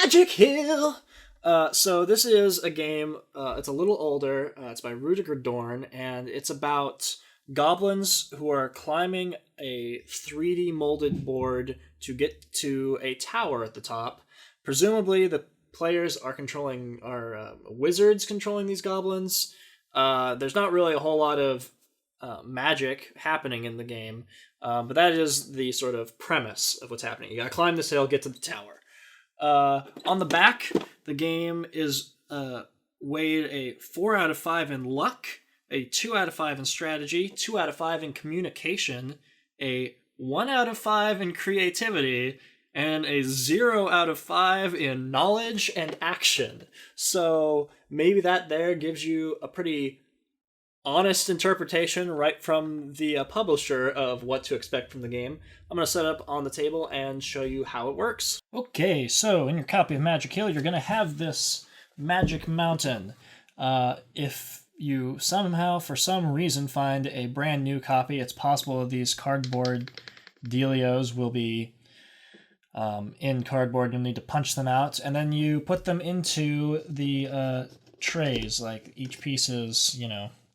Magic Hill! So this is a game, it's a little older, it's by Rudiger Dorn, and it's about goblins who are climbing a 3D molded board to get to a tower at the top. Presumably the players are wizards controlling these goblins. There's not really a whole lot of magic happening in the game, but that is the sort of premise of what's happening. You gotta climb this hill, get to the tower. On the back, the game is weighed a 4 out of 5 in luck, a 2 out of 5 in strategy, 2 out of 5 in communication, a 1 out of 5 in creativity, and a 0 out of 5 in knowledge and action. So maybe that there gives you a pretty honest interpretation right from the publisher of what to expect from the game. I'm going to set up on the table and show you how it works. Okay, so in your copy of Magic Hill, you're going to have this Magic Mountain. If you somehow, for some reason, find a brand new copy, it's possible that these cardboard dealios will be in cardboard. You'll need to punch them out, and then you put them into the trays. Like, each piece is,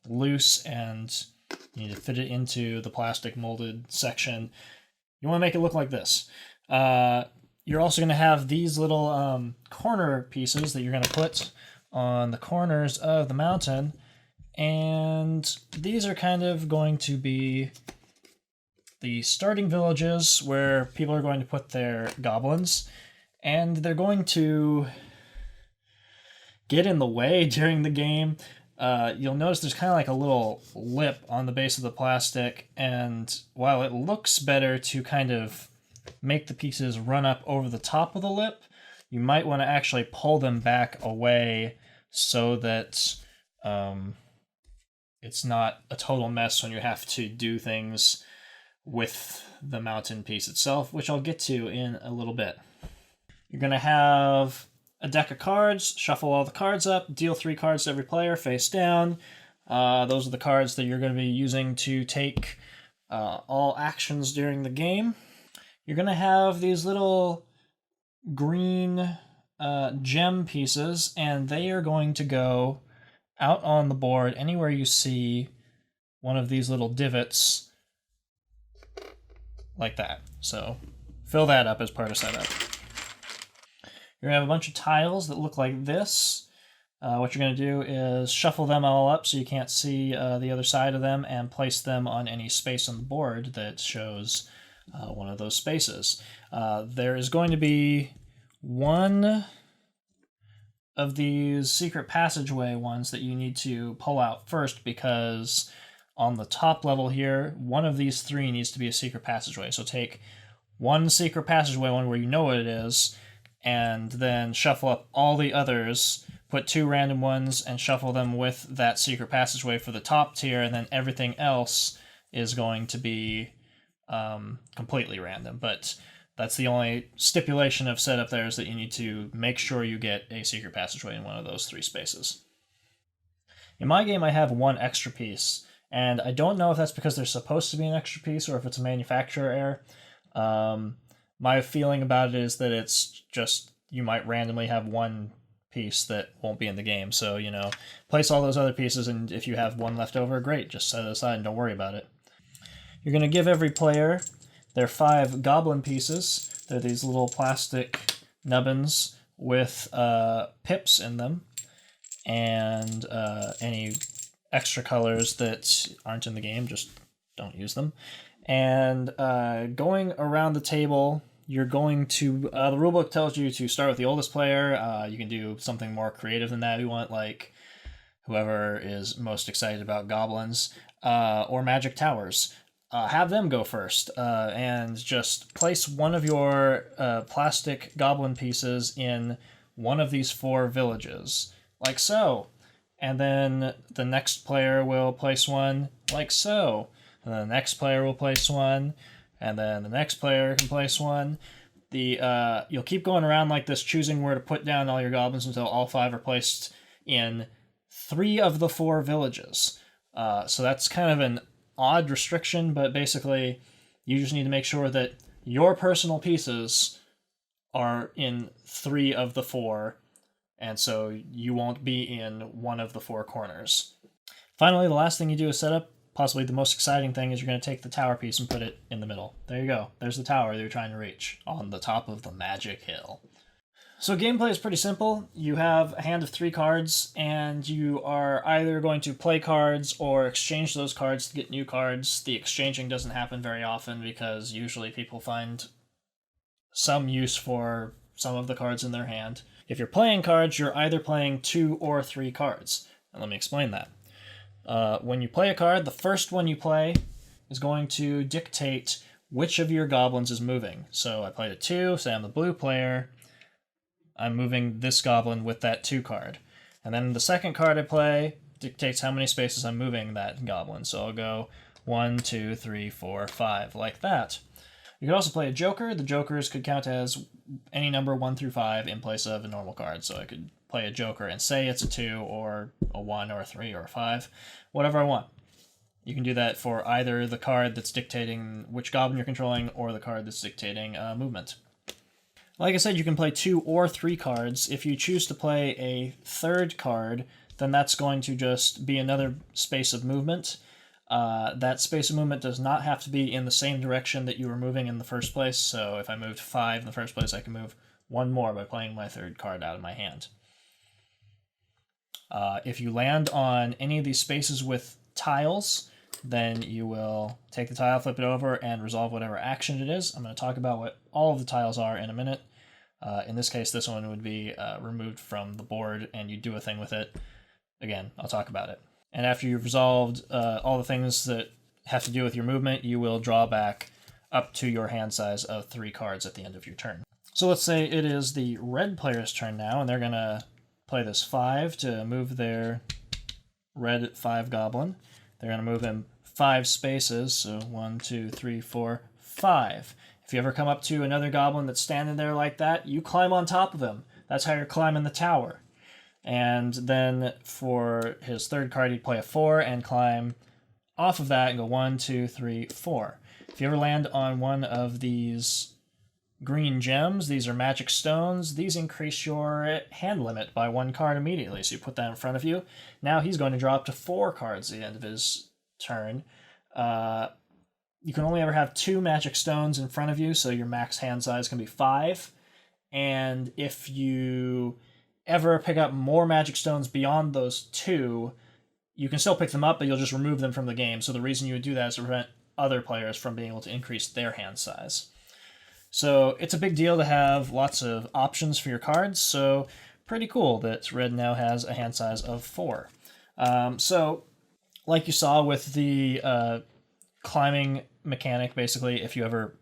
loose, and you need to fit it into the plastic molded section. You want to make it look like this. You're also going to have these little corner pieces that you're going to put on the corners of the mountain, and these are kind of going to be the starting villages where people are going to put their goblins, and they're going to get in the way during the game. You'll notice there's kind of like a little lip on the base of the plastic, and while it looks better to kind of make the pieces run up over the top of the lip, you might want to actually pull them back away so that it's not a total mess when you have to do things with the mountain piece itself, which I'll get to in a little bit. You're going to have a deck of cards, shuffle all the cards up, deal 3 cards to every player face down. Those are the cards that you're going to be using to take all actions during the game. You're going to have these little green gem pieces, and they are going to go out on the board anywhere you see one of these little divots like that. So fill that up as part of setup. You're going to have a bunch of tiles that look like this. What you're going to do is shuffle them all up so you can't see the other side of them, and place them on any space on the board that shows one of those spaces. There is going to be one of these secret passageway ones that you need to pull out first, because on the top level here, one of these 3 needs to be a secret passageway. So take one secret passageway one where you know what it is, and then shuffle up all the others, put 2 random ones, and shuffle them with that secret passageway for the top tier, and then everything else is going to be completely random. But that's the only stipulation of setup there, is that you need to make sure you get a secret passageway in one of those 3 spaces. In my game, I have 1 extra piece, and I don't know if that's because there's supposed to be an extra piece or if it's a manufacturer error. My feeling about it is that it's just, you might randomly have 1 piece that won't be in the game. So, place all those other pieces, and if you have 1 left over, great, just set it aside and don't worry about it. You're going to give every player their 5 goblin pieces. They're these little plastic nubbins with pips in them, and any extra colors that aren't in the game, just don't use them. And going around the table, you're going to, the rulebook tells you to start with the oldest player. You can do something more creative than that if you want, like whoever is most excited about goblins or magic towers. Have them go first, and just place one of your plastic goblin pieces in one of these 4 villages, like so. And then the next player will place one like so. And then the next player will place one, and then the next player can place one. You'll keep going around like this, choosing where to put down all your goblins until all 5 are placed in 3 of the 4 villages. So that's kind of an odd restriction, but basically you just need to make sure that your personal pieces are in 3 of the 4, and so you won't be in one of the 4 corners. Finally, the last thing you do is set up. Possibly the most exciting thing is you're going to take the tower piece and put it in the middle. There you go. There's the tower that you're trying to reach on the top of the magic hill. So gameplay is pretty simple. You have a hand of 3 cards, and you are either going to play cards or exchange those cards to get new cards. The exchanging doesn't happen very often because usually people find some use for some of the cards in their hand. If you're playing cards, you're either playing 2 or 3 cards. And let me explain that. When you play a card, the first one you play is going to dictate which of your goblins is moving. So I played a 2, say I'm the blue player. I'm moving this goblin with that 2 card. And then the second card I play dictates how many spaces I'm moving that goblin. So I'll go 1, 2, 3, 4, 5, like that. You could also play a joker. The jokers could count as any number 1 through 5 in place of a normal card. So I could play a joker and say it's a 2 or a 1 or a 3 or a 5, whatever I want. You can do that for either the card that's dictating which goblin you're controlling or the card that's dictating movement. Like I said, you can play 2 or 3 cards. If you choose to play a third card, then that's going to just be another space of movement. That space of movement does not have to be in the same direction that you were moving in the first place. So if I moved 5 in the first place, I can move 1 more by playing my third card out of my hand. If you land on any of these spaces with tiles, then you will take the tile, flip it over, and resolve whatever action it is. I'm going to talk about what all of the tiles are in a minute. In this case, this one would be removed from the board, and you do a thing with it. Again, I'll talk about it. And after you've resolved all the things that have to do with your movement, you will draw back up to your hand size of 3 cards at the end of your turn. So let's say it is the red player's turn now, and they're going to play this 5 to move their red 5 goblin. They're going to move him 5 spaces, so 1, 2, 3, 4, 5. If you ever come up to another goblin that's standing there like that, you climb on top of him. That's how you're climbing the tower. And then for his third card, he'd play a 4 and climb off of that and go 1, 2, 3, 4. If you ever land on one of these green gems, these are magic stones, these increase your hand limit by 1 card immediately. So you put that in front of you. Now he's going to draw up to 4 cards at the end of his turn. You can only ever have 2 magic stones in front of you, so your max hand size can be 5. And if you ever pick up more magic stones beyond those 2, you can still pick them up, but you'll just remove them from the game. So the reason you would do that is to prevent other players from being able to increase their hand size. So it's a big deal to have lots of options for your cards, so pretty cool that red now has a hand size of 4. So like you saw with the climbing mechanic, basically, if you ever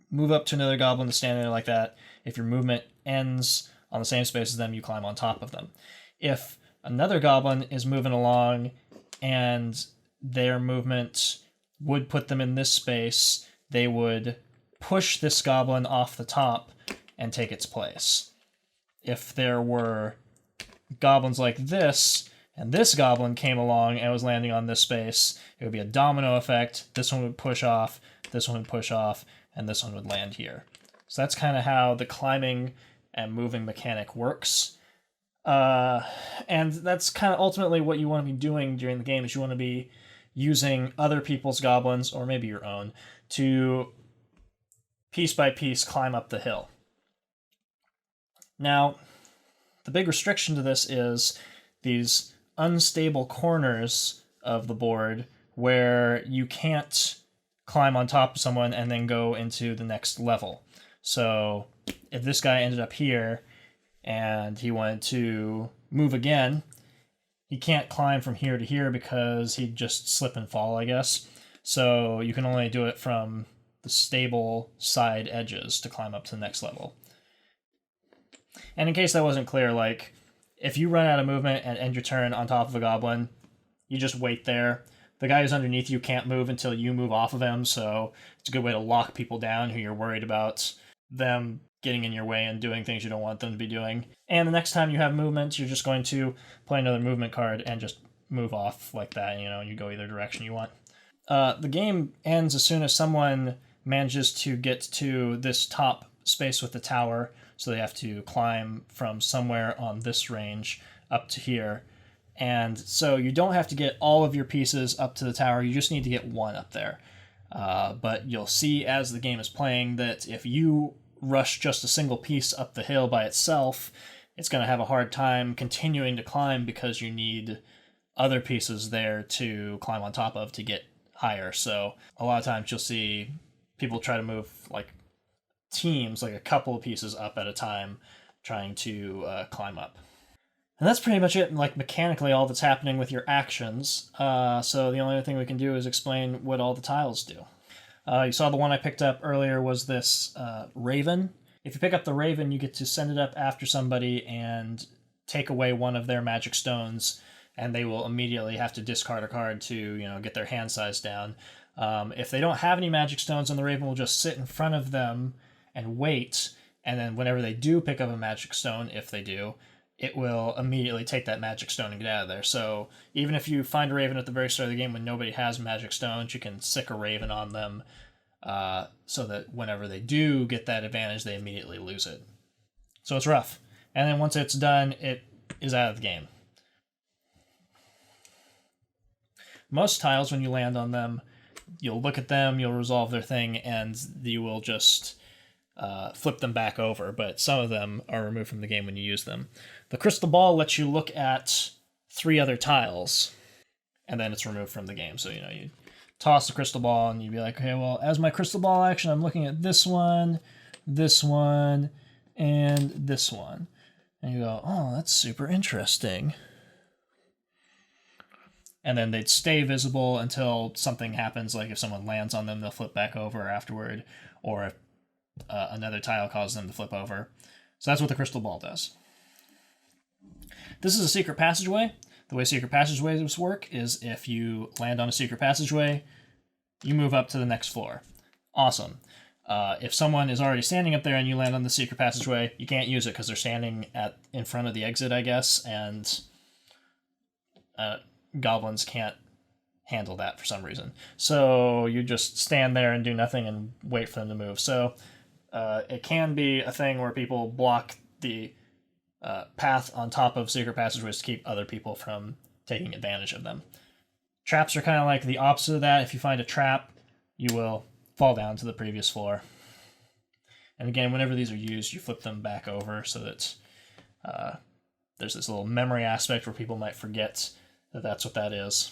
move up to another goblin that's standing there like that, if your movement ends on the same space as them, you climb on top of them. If another goblin is moving along and their movement would put them in this space, they would push this goblin off the top and take its place. If there were goblins like this, and this goblin came along and was landing on this space, it would be a domino effect. This one would push off, this one would push off, and this one would land here. So that's kind of how the climbing and moving mechanic works. And that's kind of ultimately what you want to be doing during the game, is you want to be using other people's goblins, or maybe your own, to piece by piece climb up the hill. Now, the big restriction to this is these unstable corners of the board where you can't climb on top of someone and then go into the next level. So if this guy ended up here and he wanted to move again, he can't climb from here to here because he'd just slip and fall, I guess. So you can only do it from the stable side edges to climb up to the next level. And in case that wasn't clear, like, if you run out of movement and end your turn on top of a goblin, you just wait there. The guy who's underneath you can't move until you move off of him, so it's a good way to lock people down who you're worried about them getting in your way and doing things you don't want them to be doing. And the next time you have movement, you're just going to play another movement card and just move off like that, and you go either direction you want. The game ends as soon as someone manages to get to this top space with the tower, so they have to climb from somewhere on this range up to here. And so you don't have to get all of your pieces up to the tower, you just need to get one up there. But you'll see as the game is playing that if you rush just a single piece up the hill by itself, it's going to have a hard time continuing to climb because you need other pieces there to climb on top of to get higher. So a lot of times you'll see people try to move like teams, like a couple of pieces up at a time, trying to climb up. And that's pretty much it, like mechanically all that's happening with your actions. So the only other thing we can do is explain what all the tiles do. You saw the one I picked up earlier was this Raven. If you pick up the Raven, you get to send it up after somebody and take away one of their magic stones, and they will immediately have to discard a card to, get their hand size down. If they don't have any magic stones, then the Raven will just sit in front of them and wait, and then whenever they do pick up a magic stone, if they do, it will immediately take that magic stone and get out of there. So even if you find a Raven at the very start of the game when nobody has magic stones, you can sick a Raven on them so that whenever they do get that advantage, they immediately lose it. So it's rough. And then once it's done, it is out of the game. Most tiles, when you land on them, you'll look at them, you'll resolve their thing, and you will just flip them back over, but some of them are removed from the game when you use them. The crystal ball lets you look at 3 other tiles, and then it's removed from the game. So, you toss the crystal ball, and you'd be like, okay, well, as my crystal ball action, I'm looking at this one, and this one. And you go, oh, that's super interesting. And then they'd stay visible until something happens, like if someone lands on them, they'll flip back over afterward, or if another tile causes them to flip over. So that's what the crystal ball does. This is a secret passageway. The way secret passageways work is if you land on a secret passageway, you move up to the next floor. Awesome. If someone is already standing up there and you land on the secret passageway, you can't use it because they're standing in front of the exit, I guess, and goblins can't handle that for some reason. So you just stand there and do nothing and wait for them to move. So it can be a thing where people block the path on top of secret passageways to keep other people from taking advantage of them. Traps are kind of like the opposite of that. If you find a trap, you will fall down to the previous floor. And again, whenever these are used, you flip them back over so that there's this little memory aspect where people might forget that that's what that is.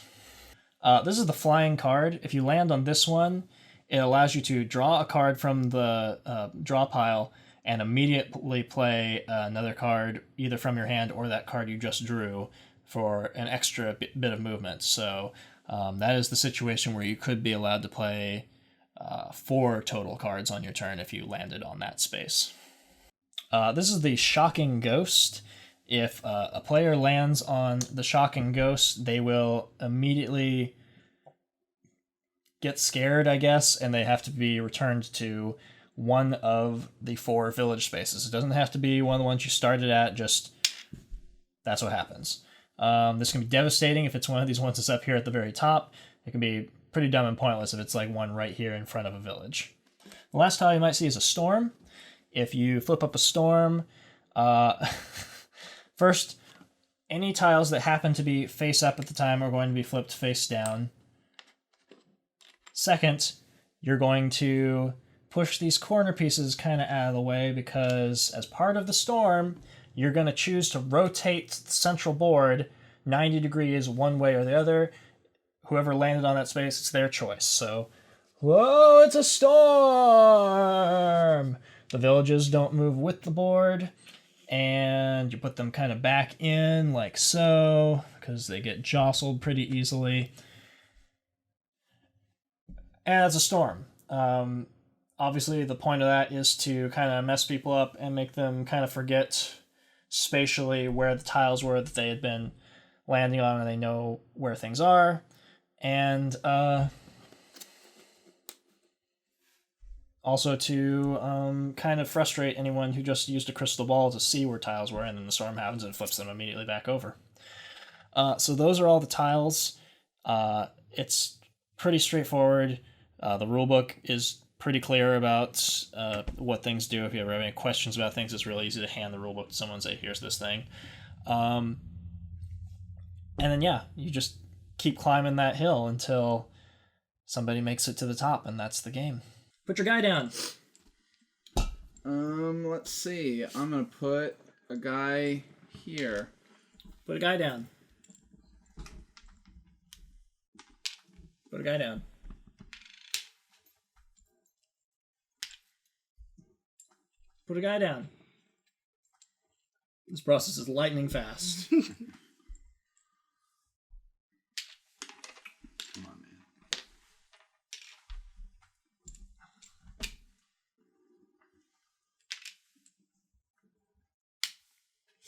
This is the flying card. If you land on this one, it allows you to draw a card from the draw pile and immediately play another card either from your hand or that card you just drew for an extra bit of movement. So that is the situation where you could be allowed to play 4 total cards on your turn if you landed on that space. This is the Shocking Ghost. If a player lands on the Shocking Ghost, they will immediately get scared, I guess, and they have to be returned to one of the 4 village spaces. It doesn't have to be one of the ones you started at, just that's what happens. This can be devastating if it's one of these ones that's up here at the very top. It can be pretty dumb and pointless if it's like one right here in front of a village. The last tile you might see is a storm. If you flip up a storm, first, any tiles that happen to be face up at the time are going to be flipped face down. Second, you're going to push these corner pieces kind of out of the way because as part of the storm, you're going to choose to rotate the central board 90 degrees one way or the other. Whoever landed on that space, it's their choice. So, whoa, it's a storm! The villages don't move with the board, and you put them kind of back in like so, because they get jostled pretty easily. And it's a storm. Obviously, the point of that is to kind of mess people up and make them kind of forget spatially where the tiles were that they had been landing on, and they know where things are. And also to kind of frustrate anyone who just used a crystal ball to see where tiles were, and then the storm happens and flips them immediately back over. So those are all the tiles. It's pretty straightforward. The rulebook is pretty clear about what things do. If you ever have any questions about things, it's really easy to hand the rulebook to someone and say, here's this thing. And then, yeah, you just keep climbing that hill until somebody makes it to the top, and that's the game. Put your guy down. Let's see. I'm going to put a guy here. Put a guy down. Put a guy down. Put a guy down. This process is lightning fast. Come on, man.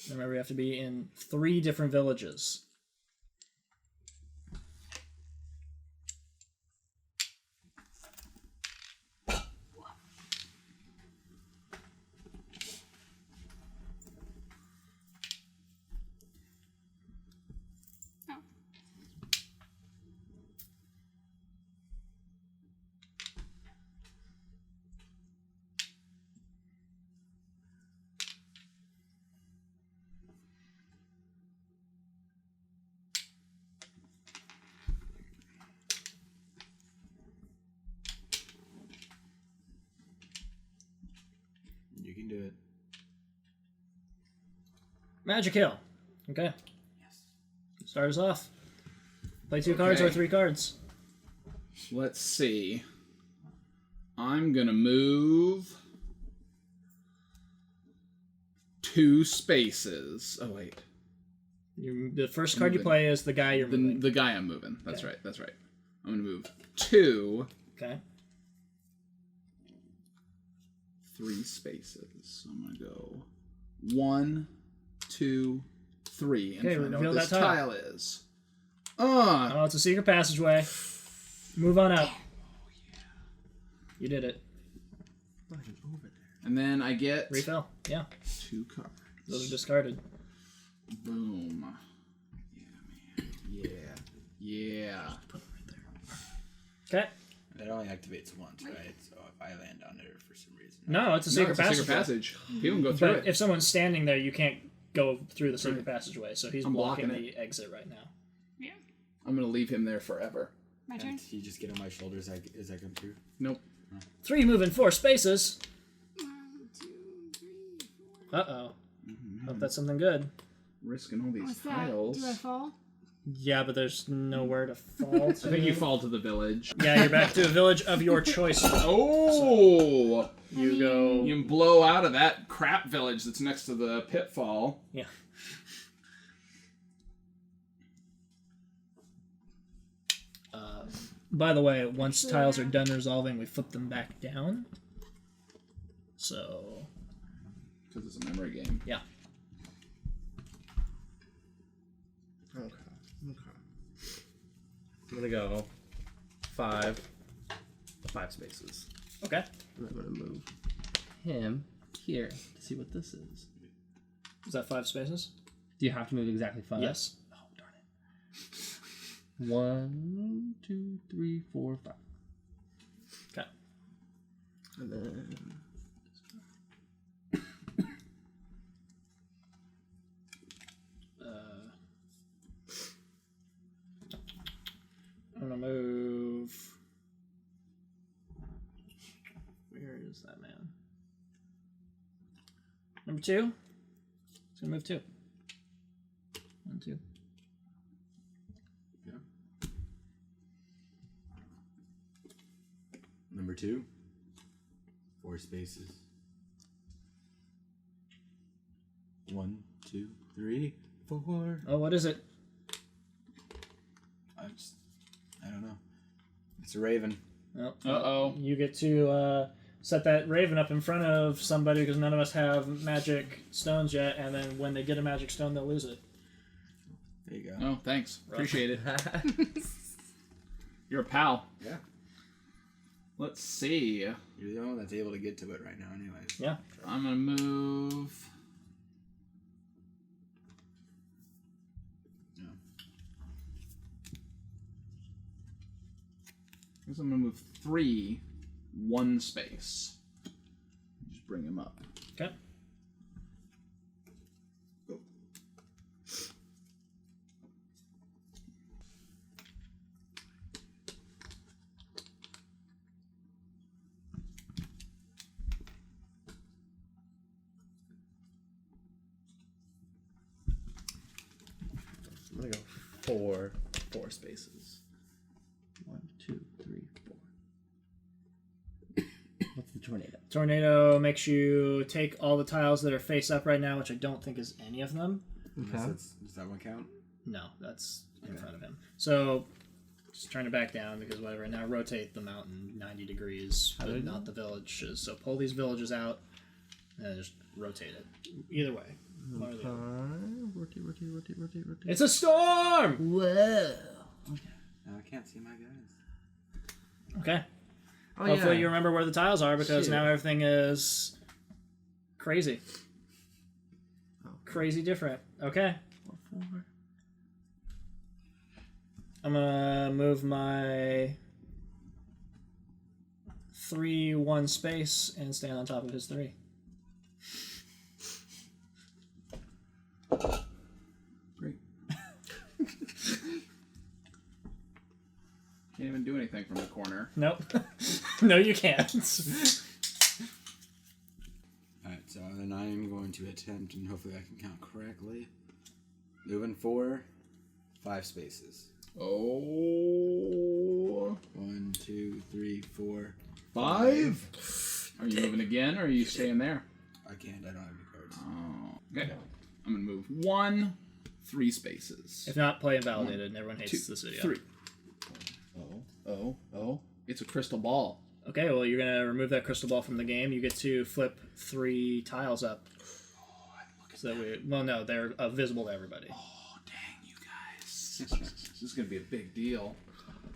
Remember, you have to be in 3 different villages. You can do it. Magic Hill. Okay. Yes. Start us off. Play 2 cards or 3 cards. Let's see. I'm going to move 2 spaces. Oh, wait. The first card you play is the guy you're moving. The guy I'm moving. That's right. That's right. I'm going to move 2. Okay. 3 spaces. So I'm going to go 1, 2, 3. And Okay, find out reveal what this that tile. tile is. Oh, it's a secret passageway. Move on up. You did it. And then I get Refill. Yeah. 2 cards. Those are discarded. Boom. Yeah, man. Yeah. Put them right there. Okay. It only activates once, right? So if I land on it for some reason. No, it's a secret It's a passageway. secret passage. People can go through But it. if someone's standing there, you can't go through the secret passageway. So he's I'm blocking blocking the exit right now. Yeah. I'm going to leave him there forever. My turn. And you just get on my shoulders as I come through. Nope. 3 moving 4 spaces. 1, 2, 3, 4. Uh-oh. Hope that's something good. Risking all these What's that? tiles. Do I fall? Yeah, but there's nowhere to fall to. I think you fall to the village. Yeah, you're back to a village of your choice. Oh! You go. You can blow out of that crap village that's next to the pitfall. Yeah. By the way, once tiles are done resolving, we flip them back down. So, Because it's a memory game. yeah. Okay. I'm gonna go 5 spaces. Okay. And I'm gonna move him here to see what this is. Is that 5 spaces? Do you have to move exactly 5? Yes. Oh, darn it. 1, 2, 3, 4, 5. Okay. And then I'm gonna move. Where is that man? Number 2. It's gonna move 2. 1, 2. Yeah. Number 2. 4 spaces. 1, 2, 3, 4. Oh, what is it? I don't know. It's a raven. Oh, Uh-oh. You get to set that raven up in front of somebody because none of us have magic stones yet, and then when they get a magic stone, they'll lose it. There you go. Oh, thanks. Appreciate it. You're a pal. Yeah. Let's see. You're the only one that's able to get to it right now anyways. Yeah. I'm going to move... I guess I'm going to move 3 1 space. Just bring him up. Okay. Go. I'm gonna go 4 spaces. 1, 2, 3, 4. What's the tornado? Tornado makes you take all the tiles that are face up right now, which I don't think is any of them. Okay. Does that one count? No, that's in front of him. So, just trying to back down because whatever. Now rotate the mountain 90 degrees, but not the villages. So pull these villages out and just rotate it. Either way. One or the other. Rotate. It's a storm! Whoa. No, I can't see my guys. Okay. Oh, Hopefully yeah. you remember where the tiles are because Shit. now everything is crazy. Oh. Crazy different. Okay. 4. I'm gonna move my 3 1 space and stand on top of his 3. Great. Can't even do anything from the corner. Nope. No, you can't. Alright, so then I am going to attempt, and hopefully I can count correctly. Moving 4, 5 spaces. Oh. 1, 2, 3, 4, 5? Are you moving again, or are you staying there? I can't, I don't have any cards. Oh. Okay. I'm going to move 1, 3 spaces. If not, play invalidated, and everyone hates this video. 3. Oh. It's a crystal ball. Okay, well, you're gonna remove that crystal ball from the game. You get to flip 3 tiles up. So that we, well, no, they're visible to everybody. Oh, dang, you guys. This is going to be a big deal.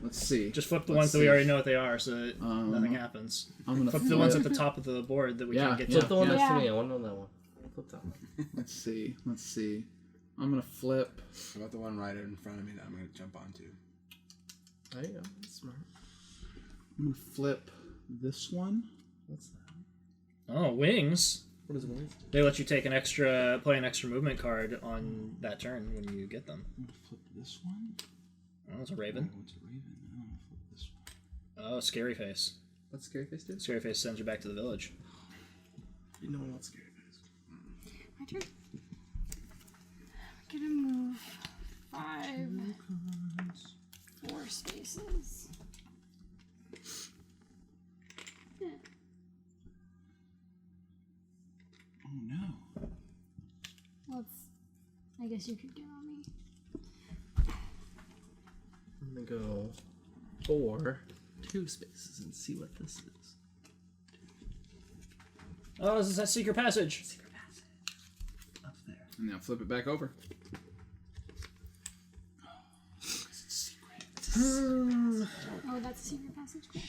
Let's see. Just flip the ones that we already know what they are, so that nothing happens. I'm going to Flip the ones at the top of the board that we can't get Flip to. the one next to Yeah. me. I want to know that one. Flip that one. Let's see. I'm going to flip. How about the one right in front of me that I'm going to jump onto? There you go. That's smart. I'm going to flip this one. What's that? Oh, wings. What is wings? They let you take play an extra movement card on that turn when you get them. I'm going to flip this one. Oh, it's a raven. Oh, it's a raven. I'm going to flip this one. Oh, scary face. What's Scary Face do? Scary face sends you back to the village. You know what's Scary Face. My turn. I'm gonna move 5, 4 spaces. Yeah. Oh, no. Well, I guess you could get on me. I'm gonna go 4, 2 spaces and see what this is. Oh, this is that secret passage. Secret passage. Up there. And now flip it back over. Oh, that's a secret passage. Cool.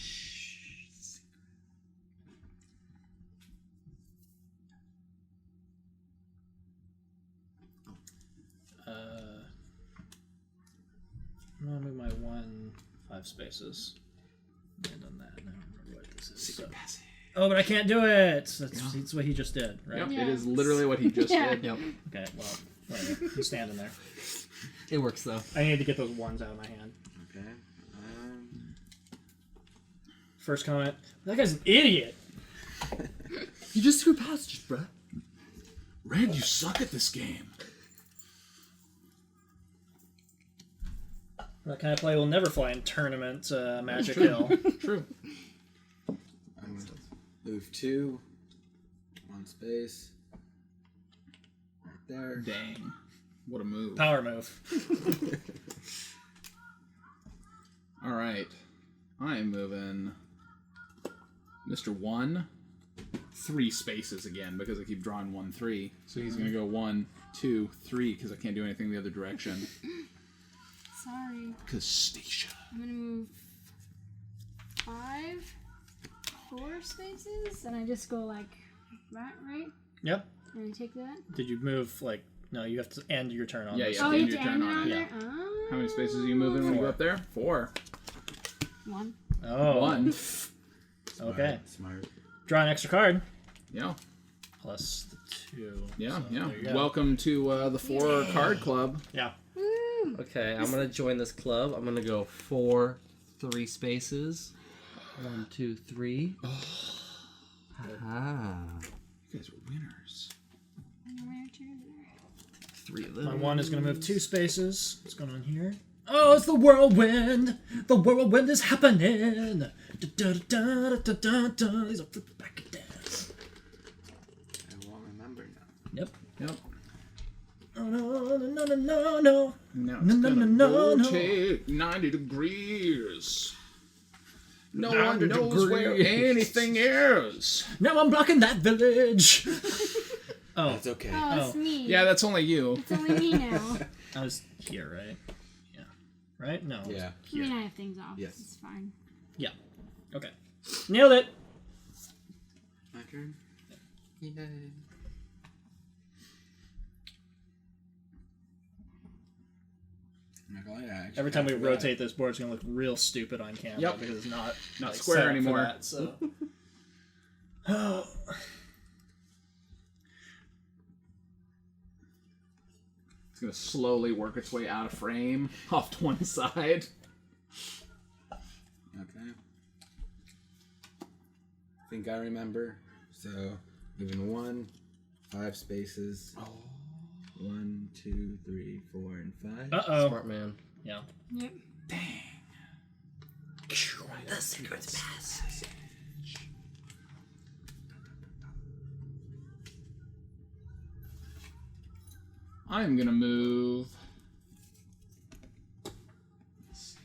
I'm gonna move my 1 5 spaces. I've done that. I don't remember what this is. Secret passage. Oh, but I can't do it. That's what he just did, right? Yep, Yeah. it is literally what he just Yeah. did. Yep. Okay, well, whatever. He's standing there. It works though. I need to get those ones out of my hand. Okay. First comment. That guy's an idiot. You just threw passages, bruh. Red, you suck at this game. That kind of play will never fly in tournament Magic Hill. True. I'm going to move 2, 1 space. Right there. Dang. What a move. Power move. All right. I am moving Mr. 1, 3 spaces again because I keep drawing 1, 3. So he's going to go 1, 2, 3 because I can't do anything the other direction. Sorry. Because Stacia. I'm gonna move 5, 4 spaces, and I just go like that, right? Yep. And I take that. Did you move, like, no, you have to end your turn on Yeah, this. yeah. Oh, End you your have to turn end it on on it. there? Oh. How many spaces are you moving when you go up there? 4. 1. Oh. 1. Okay. Smart. Draw an extra card. Yeah. Plus the 2. Yeah, So yeah. there you go. Welcome to the 4 card club. Yeah. Okay, I'm gonna join this club. I'm gonna go 4, 3 spaces. 1, 2, 3. Ah, You guys are winners. 3 of them. My 1 is going to move 2 spaces. What's going on here? Oh, it's the whirlwind! The whirlwind is happening! Da-da-da-da-da-da-da. These are flipping back and down. I won't remember now. Yep. Yep. Oh, no, no, no, no, no. Now No, it's no, gonna no, no. rotate 90 degrees. No 90 one knows where degrees. anything is. Now I'm blocking that village! Oh, That's okay. Oh, it's me. Yeah, that's only you. It's only me now. I was here, right? Yeah. Right? No. Yeah. I mean, I have things off. Yes. It's fine. Yeah. Okay. Nailed it! My turn. Yay. I'm not gonna lie, I actually Every time we forgot. rotate this board, it's going to look real stupid on camera Yep. because it's not Not set square up for anymore. that, so. Oh. It's gonna slowly work its way out of frame off to one side. Okay. I think I remember. So, moving 1, 5 spaces. Oh. 1, 2, 3, 4, and 5. Uh-oh. Smart man. Yeah. Yep. The secret's passage. I'm gonna move. Let's see.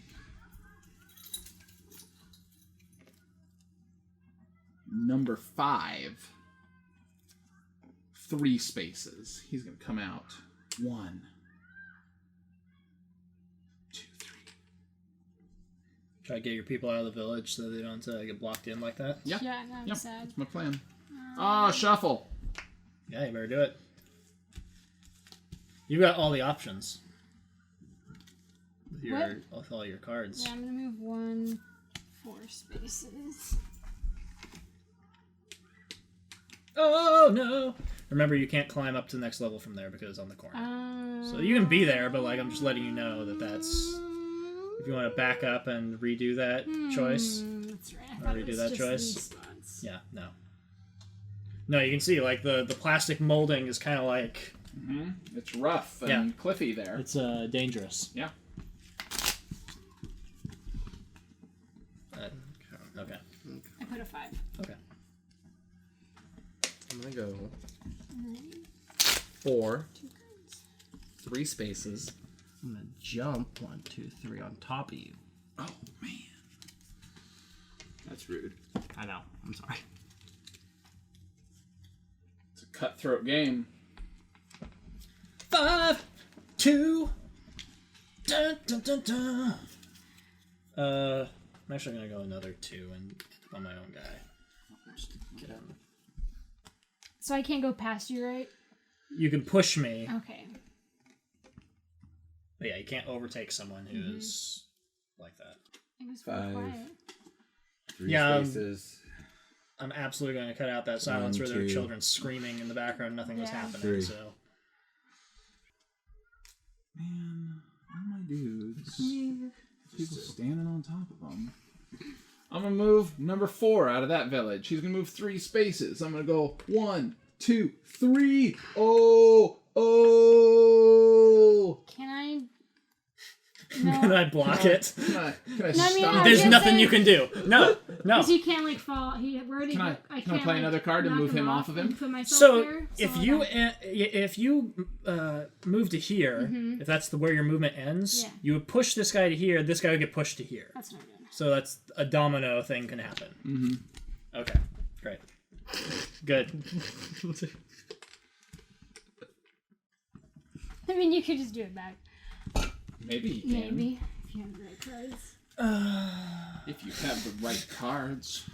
Number 5. 3 spaces. He's gonna come out. 1, 2, 3. Try to get your people out of the village so they don't get blocked in like that. Yeah. Yeah, no, I'm Yep. sad. That's my plan. Ah, shuffle. Yeah, you better do it. You got all the options. With all your cards. Yeah, I'm gonna move 1, 4 spaces. Oh, no! Remember, you can't climb up to the next level from there because it's on the corner. So you can be there, but like I'm just letting you know that that's... If you want to back up and redo that choice. That's right. I Or thought redo it was that just choice. these spots. Yeah, no. No, you can see, like, the plastic molding is kind of like... It's rough and cliffy there. It's dangerous. Yeah. Okay. I put a 5. Okay. I'm gonna go 4, 3 spaces. I'm gonna jump 1, 2, 3 on top of you. Oh, man. That's rude. I know. I'm sorry. It's a cutthroat game. 5, 2. Dun, dun, dun, dun. I'm actually gonna go another 2 and end up on my own guy. Get him. So I can't go past you, right? You can push me, Okay. but yeah, you can't overtake someone who's like that. It was really 5. quiet. 3 Yeah, spaces. I'm absolutely going to cut out that silence 1, where there were 2. children screaming in the background. Nothing was Yeah. happening. 3. So Man, all my dudes. People standing on top of them. I'm gonna move number 4 out of that village. He's gonna move 3 spaces. I'm gonna go 1, 2, 3. Oh. Can I? can I block it? Can I No, I mean, stop? I There's was nothing saying- you can do. No. Because you can't like fall. He already. Can I can't, play like, another card and knock move him off of him? and Put myself So there, if so you that- if you move to here, if that's where your movement ends, Yeah. you would push this guy to here. This guy would get pushed to here. That's not good. So that's a domino thing can happen. Mm-hmm. Okay, great, good. I mean, you could just do it back. Maybe you can. Maybe if you have the right cards. If you have the right cards.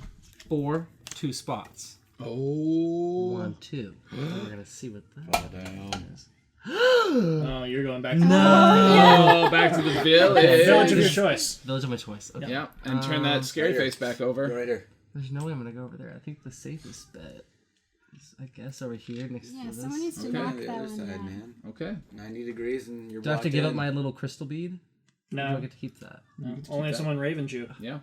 4, 2 spots. Oh. 1, 2. We're gonna see what that Fall down. is. Oh, you're going back to Oh, back to the the village of your village. choice. Village of my choice. Okay. Yeah, and turn that scary Right here. face back Go over. right here. There's no way I'm gonna go over there. I think the safest bet is, I guess, over here next Yeah, to this. someone needs to Okay. knock the that other one side, down. man. Okay. 90 degrees and you're Do I have to blocked give up in. my little crystal bead? Or do I No, get to keep that? no. get to Only keep if that. someone ravens you. Yeah.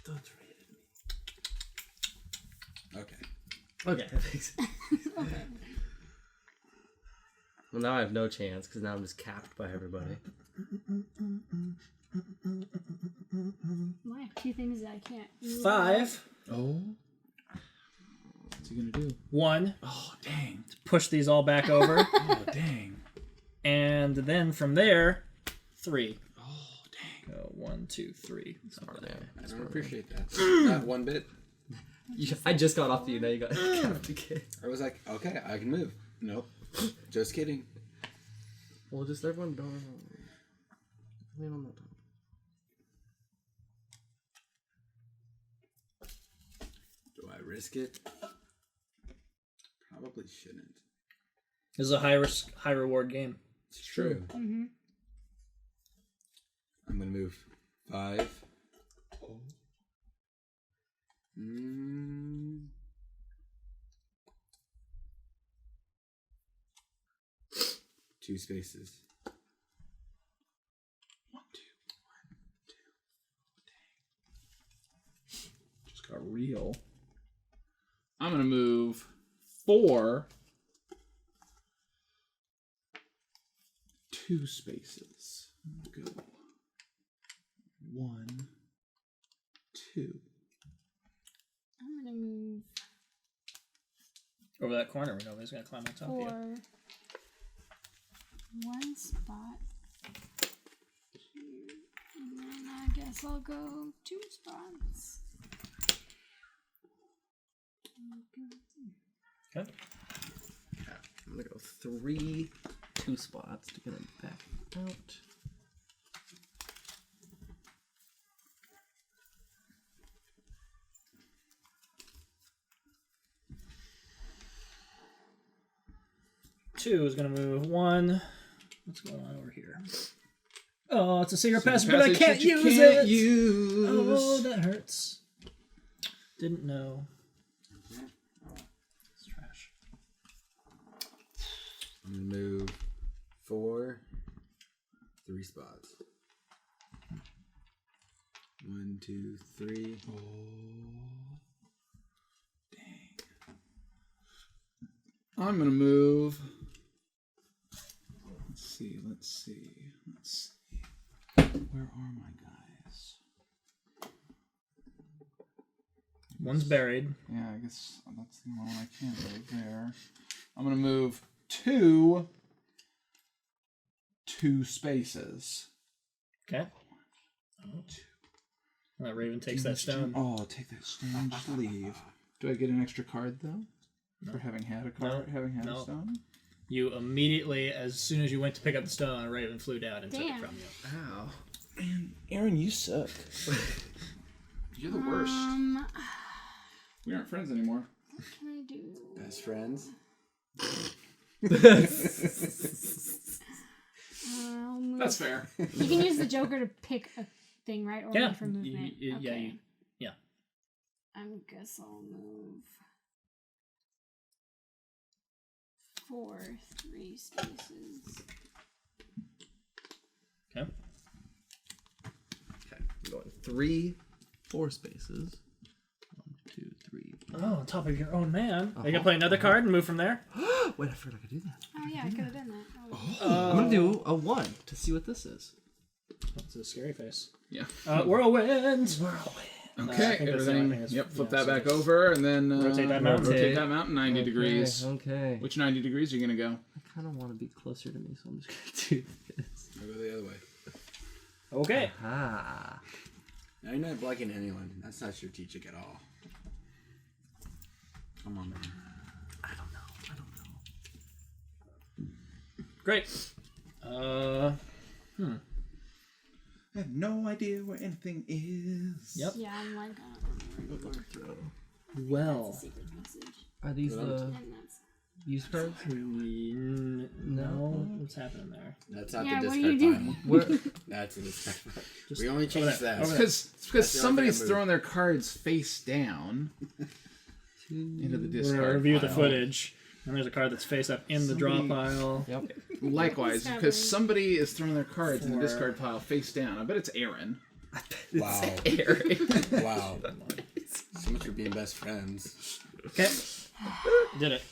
Don't trade it. Okay. Okay. Well, now I have no chance because now I'm just capped by everybody. Well, I have two things that I can't. rule 5, Oh. What's he gonna do? 1. Oh, dang. Push these all back over, Oh, dang. and then from there, 3. Oh, dang. Go 1, 2, 3. Smart man. I don't appreciate that. Not one bit. I just got off you. Now you got capped again. I was like, okay, I can move. Nope. Just kidding. Well, just everyone don't. Lean on that. Do I risk it? Probably shouldn't. This is a high risk, high reward game. It's true. Mm-hmm. I'm gonna move 5. Oh. 2 spaces. 1, 2, 1, 2. Dang. Just got real. I'm gonna move 4. 2 spaces. Go. 1, 2. I'm gonna move Over that corner, nobody's gonna climb on top of you. 4. 1 spot. Here. And then I guess I'll go 2 spots. Okay. I'm gonna go 3 2 spots to get it back out. Two is gonna move 1. What's going on over here? Oh, it's a secret Secret passage, but I passage can't that you use can't it. use. Oh, that hurts. Didn't know. It's trash. I'm gonna move 4. 3 spots. 1, 2, 3. Oh, dang. I'm gonna move. Let's see. Where are my guys? One's buried. Yeah, I guess that's the only one I can't move there. I'm gonna move 2 spaces. Okay. That Raven takes that stone. Oh, take that stone. Just leave. Do I get an extra card though? For having had a card, having had a stone? You immediately, as soon as you went to pick up the stone, a Raven flew down and took it Damn. from you. Ow. Man, Aaron, you suck. You're the worst. We aren't friends anymore. What can I do? Best friends. I'll move. That's fair. You can use the Joker to pick a thing, right? Or Yeah. only for movement. Yeah, Okay. yeah. I guess I'll move 4 3 spaces. Okay. Okay, I'm going 3 4 spaces. 1, 2, 3. Oh, on top of your own man. Are you gonna play another card and move from there? Wait, I forgot I could do that. Oh yeah, I could have done that. I'm gonna do a 1 to see what this is. That's a scary face. Yeah. Whirlwind. Okay, I think that's the only everything. thing that's- Yep, flip yeah, that so back it's- over, and then Rotate that mountain. Rotate that mountain 90 degrees. Okay. Which 90 degrees are you gonna go? I kind of want to be closer to me, so I'm just gonna do this. I'll go the other way. Okay. Ah. Now you're not blocking anyone. That's not strategic at all. Come on, man. I don't know. Great. I have no idea where anything is. Yep. Yeah, I'm like, I don't remember anymore. Well. That's a secret message. Are these the? And that's use cards? No. What's happening there? That's not Yeah, the what are you discard doing? pile. Where? That's a discard pile. Just We only changed that. over It's because That's the only somebody's thing I throwing their cards face down into the We're discard gonna review the pile. footage. And there's a card that's face up in the draw pile. Yep. Likewise, What's because happening? somebody is throwing their cards in the For- discard pile face down. I bet it's Aaron. Wow. Airy. Wow. So much for being best friends. Okay. Did it.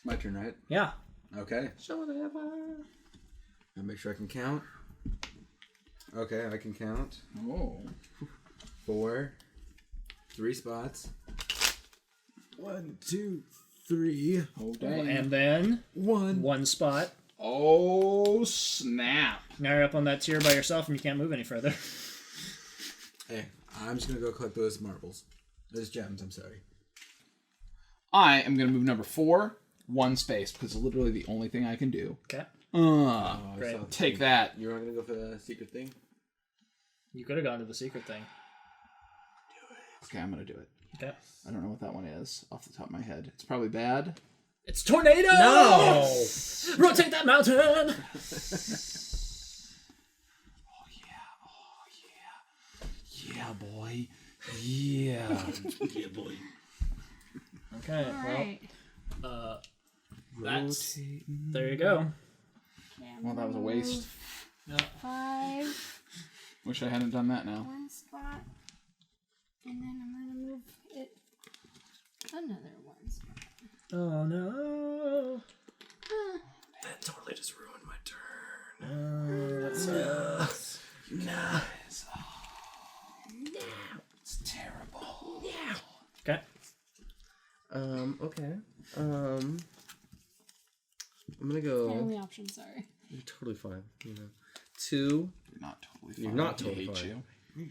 My turn, right? Yeah. Okay. I'll make sure I can count. Okay, I can count. Oh. 4. 3 spots. 1, 2, 3. Oh, dang. And then 1. one spot. Oh, snap. Now you're up on that tier by yourself and you can't move any further. Hey, I'm just gonna go collect those marbles. Those gems, I'm sorry. I am going to move number 4, 1 space, because it's literally the only thing I can do. Okay. I Great. saw the Take thing. that. You weren't gonna go for the secret thing? You could have gone to the secret thing. Okay, I'm going to do it. Okay. I don't know what that one is off the top of my head. It's probably bad. It's tornado! No! Rotate that mountain! Oh, yeah. Yeah, boy. Yeah. Yeah, boy. Okay. Alright. Well, that's... There you go. Okay, I'm Well, that was a gonna waste. move 5. Wish I hadn't done that now. 1 spot. And then I'm gonna move it another 1 spot. Oh, no. That totally just ruined my turn. That's Nice. No. It's terrible. Okay. Okay. I'm gonna The go. only option, sorry. You're totally fine. You know. 2. You're not totally fine. You're not I totally hate fine. you.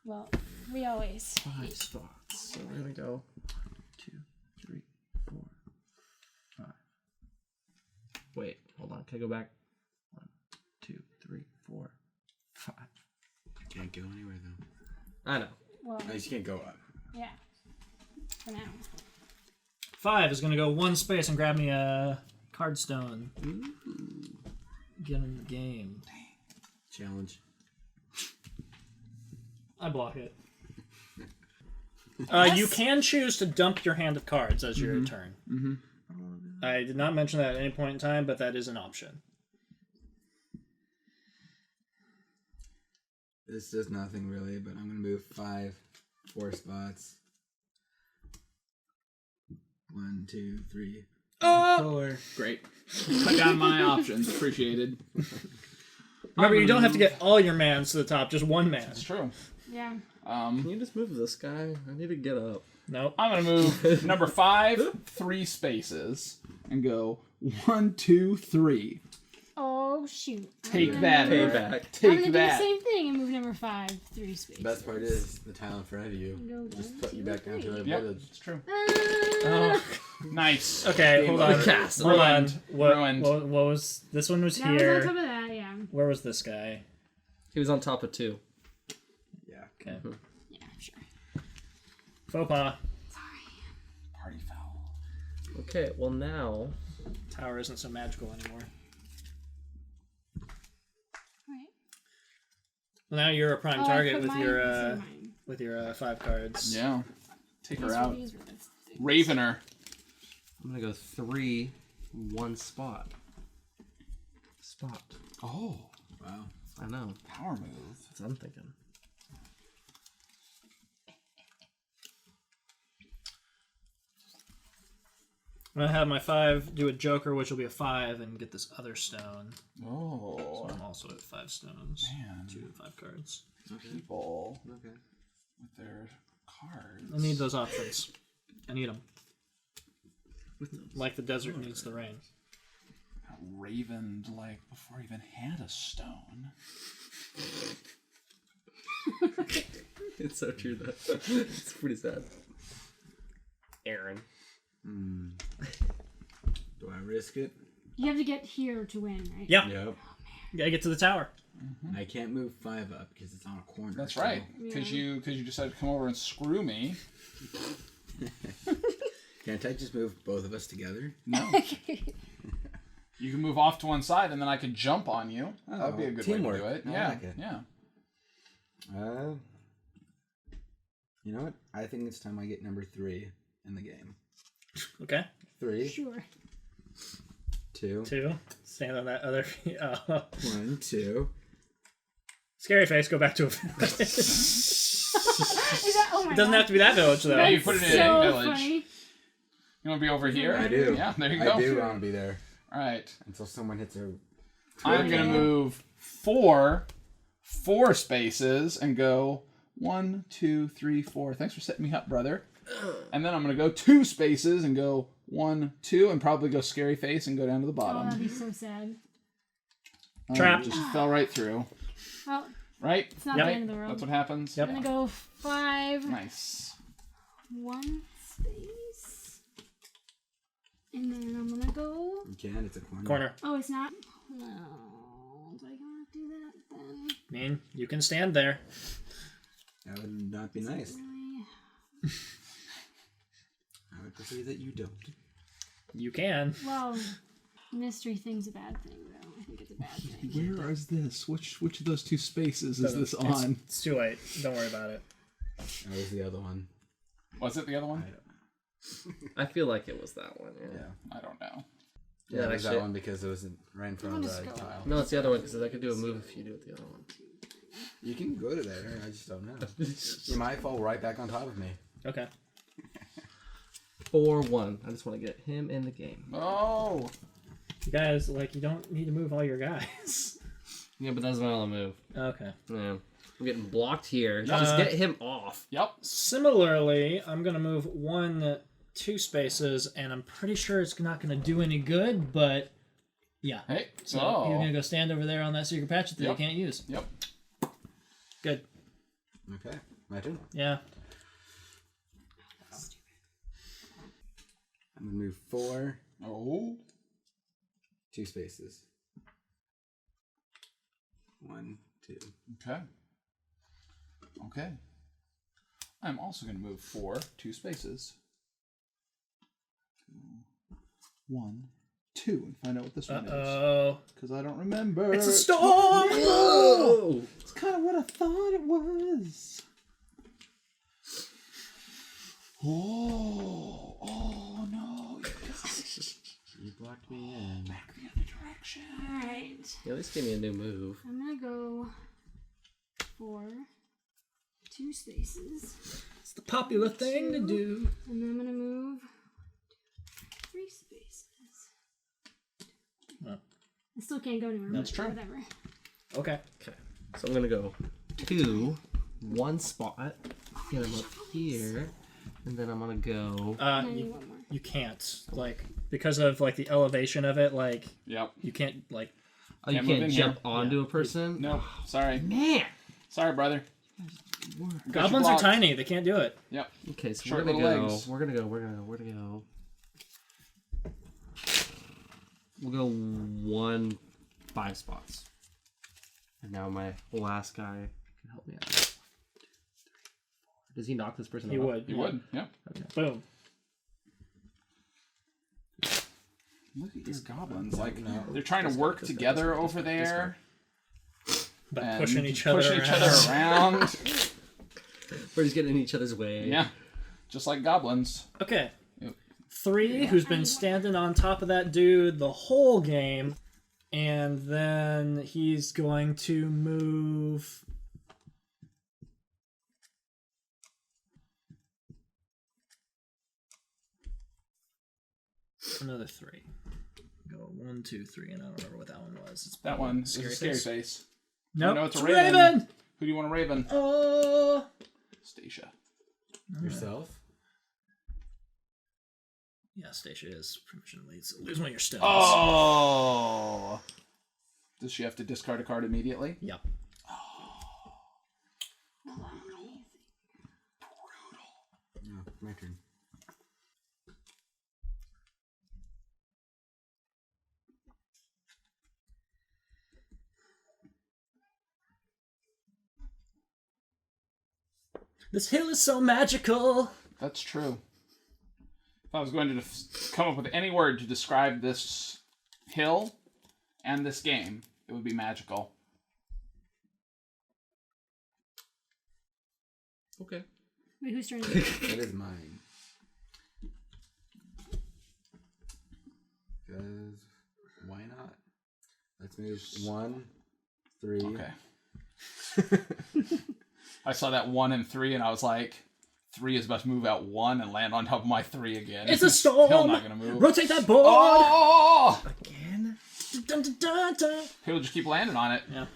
Well, we always. 5 spots. So we're gonna go 2, 3, 4, 5. Wait, hold on. Can I go back? 1, 2, 3, 4, 5. Can't go anywhere though. I know. Well, At least you can't go up. yeah. For now. 5 is going to go 1 space and grab me a card stone. Get in the game. Challenge. I block it. You can choose to dump your hand of cards as your turn. I did not mention that at any point in time, but that is an option. This does nothing really, but I'm gonna move 4 spots. 1, 2, 3, 4. Great. Cut down my options. Appreciated. Remember, you don't have to get all your mans to the top, just 1 man. It's true. Yeah. Can you just move this guy? I need to get up. Nope. I'm going to move number 5, 3 spaces, and go 1, 2, 3. Oh, shoot. Take that. Payback. I'm Take gonna do the that. same thing and move number 5, 3 spaces. Best part is the tile in front of you. Go Just 1, put you 2, back down to 3. the Yep, village. it's true. Oh, Nice. okay, hold on. Cast. Hold on. Ruined. What Ruined. was... This one was That was on here. top of that, yeah. Where was this guy? He was on top of 2. Yeah. Okay. Yeah, sure. Faux pas. Party foul. Okay, well now. Tower isn't so magical anymore. Alright. Well, now you're a prime Oh, I target put with mine your inside mine. with your 5 cards. Yeah. Take her These out. were these things. Ravener. I'm gonna go 3, 1 spot. Spot. Oh. Wow. I know. Power move. That's what I'm thinking. I'm gonna have my 5 do a joker, which will be a 5, and get this other stone. Oh. So I'm also at 5 stones. Man. 2 of 5 cards. People Okay. with their cards. I need those options. I need them. Like the desert needs the rain. Got ravened like before I even had a stone. It's so true though. It's pretty sad. Aaron. Do I risk it? You have to get here to win, right? Yeah, Yep. you gotta get to the tower. And I can't move 5 up because it's on a corner. That's so- right. Because you decided to come over and screw me. Can't I just move both of us together? No. You can move off to one side, and then I could jump on you. Oh, That would be a good teamwork. way to do it. I Yeah, like it. yeah. You know what? I think it's time I get number 3 in the game. Okay. 3, Sure. 2, 2. Stand on that other feet. Oh. 1, 2. Scary face, go back to a Is that, oh my It doesn't God. have to be that village, though. Yeah, you put it in So a village. funny. You want to be over here? I do. Yeah, there you go. I do want to be there All right. until someone hits a. I'm going to move 4 spaces and go 1, 2, 3, 4. Thanks for setting me up, brother. And then I'm going to go 2 spaces and go 1, 2, and probably go scary face and go down to the Oh, bottom. that'd be so sad. Trapped. Just fell right through. Well, Right? it's not Yep. the end of the world. That's what happens? Yep. I'm gonna go 5. Nice. 1 space. And then I'm gonna go. You can. It's a corner. Corner. Oh, it's not. No. Do I gotta do that then? I mean, you can stand there. That would not be nice. Really? I would prefer that you don't. You can. Well, mystery thing's a bad thing, though. I think it's a bad thing. Where is this? Which of those 2 spaces is this It's- on? It's too late. Don't worry about it. That was the other one. Was it the other one? I feel like it was that one. Yeah. Yeah. I don't know. Yeah, it was actually- that one because it was right in front of Let's the go. tile. No, it's the other one because I could do a move if you do it the other one. You can go to there. I just don't know. You might fall right back on top of me. Okay. 4-1. I just want to get him in the game. Oh! You guys, like, you don't need to move all your guys. Yeah, but that's my only move. Okay. Yeah. I'm getting blocked here. Just get him off. Yep. Similarly, I'm going to move 1, 2 spaces, and I'm pretty sure it's not going to do any good, but yeah. Hey. So Oh. you're going to go stand over there on that secret patch that you Yep. can't use. Yep. Good. Okay, my turn. Yeah. I'm gonna move 4, Oh. 2 spaces. 1, 2. Okay. Okay. I'm also going to move 4, 2 spaces. 2, 1, 2, and find out what this one is. Uh-oh. Because I don't remember. It's a storm! Whoa! It's kind of what I thought it was. Oh no! You blocked me in. Back the other direction. Alright. Yeah, at least give me a new move. I'm gonna go 4, 2 spaces. It's the popular thing to do. And then I'm gonna move 3 spaces. Oh. I still can't go anywhere. That's but true. Whatever. Okay. Okay. So I'm going to go 2, 1 spot. Get him up here. And then I'm going to go... And I need You, 1 more. you can't. Like, because of, like, the elevation of it, like, Yep. you can't, like... Oh, you Can't move can't in jump here. onto a person? No, sorry. Man! Sorry, brother. Goblins are tiny. They can't do it. Yep. Okay, so Short we're gonna little go. legs. We're gonna go. We'll go 1, 5 spots. And now my last guy can help me out. Does he knock this person He off? would. You yeah. would. Yeah. Boom. Look at these goblins. Like, No. they're trying to work together over there. But and pushing each other pushing around. each other around. We're just getting in each other's way. Yeah. Just like goblins. Okay. Yep. 3, who's been standing on top of that dude the whole game, and then he's going to move... Another 3. Go 1, 2, 3, and I don't remember what that one was. It's That one is a scary face. face. Nope, no, it's a it's raven. Raven! Who do you want a raven? Oh! Stacia. Yourself? Yeah, Stacia is pretty much in the lead, so lose one of your stones. Oh! Does she have to discard a card immediately? Yep. No, my turn. This hill is so magical. That's true. If I was going to come up with any word to describe this hill and this game, it would be magical. Okay. Wait, whose turn is it? It is mine. Because why not? Let's move 1, 3. Okay. I saw that 1 and 3, and I was like, 3 is about to move out 1 and land on top of my 3 again. It's a storm. Hill not gonna move. Rotate that board. Oh! Again. Dun, dun, dun, dun. He'll just keep landing on it. Yeah.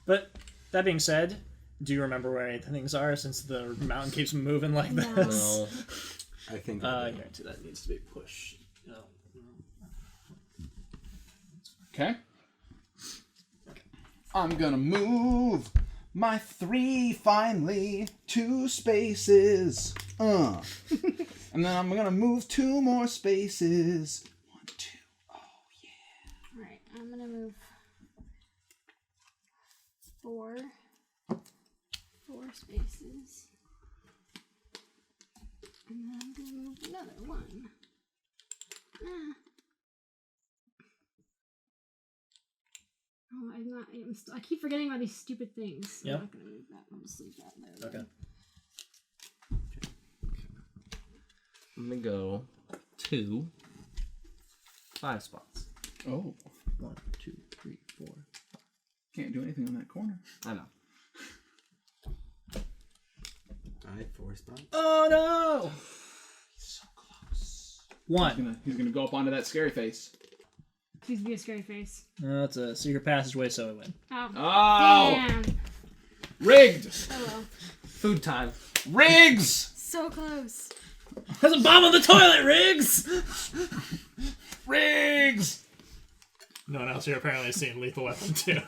But that being said, do you remember where any things are since the mountain keeps moving like this? No. I think. Here, too, that needs to be pushed. No. Okay. I'm gonna move my 3 finally 2 spaces. And then I'm gonna move 2 more spaces. 1, 2. Oh yeah. Alright, I'm gonna move 4 spaces. And then I'm gonna move another 1. Oh, I keep forgetting about these stupid things. Yep. I'm not gonna move that. I'm gonna just leave that there. Okay. I'm gonna go 2, 5 spots. Oh. 1, 2, 3, 4. Can't do anything on that corner. I know. I have 4 spots. Oh no! So close. 1. He's gonna go up onto that scary face. Please be a scary face. That's a secret passageway, so we win. Oh. Oh! Damn. Rigged! Oh well. Food time. Riggs! So close. There's a bomb on the toilet, Riggs! Riggs! No one else here apparently has seen Lethal Weapon 2.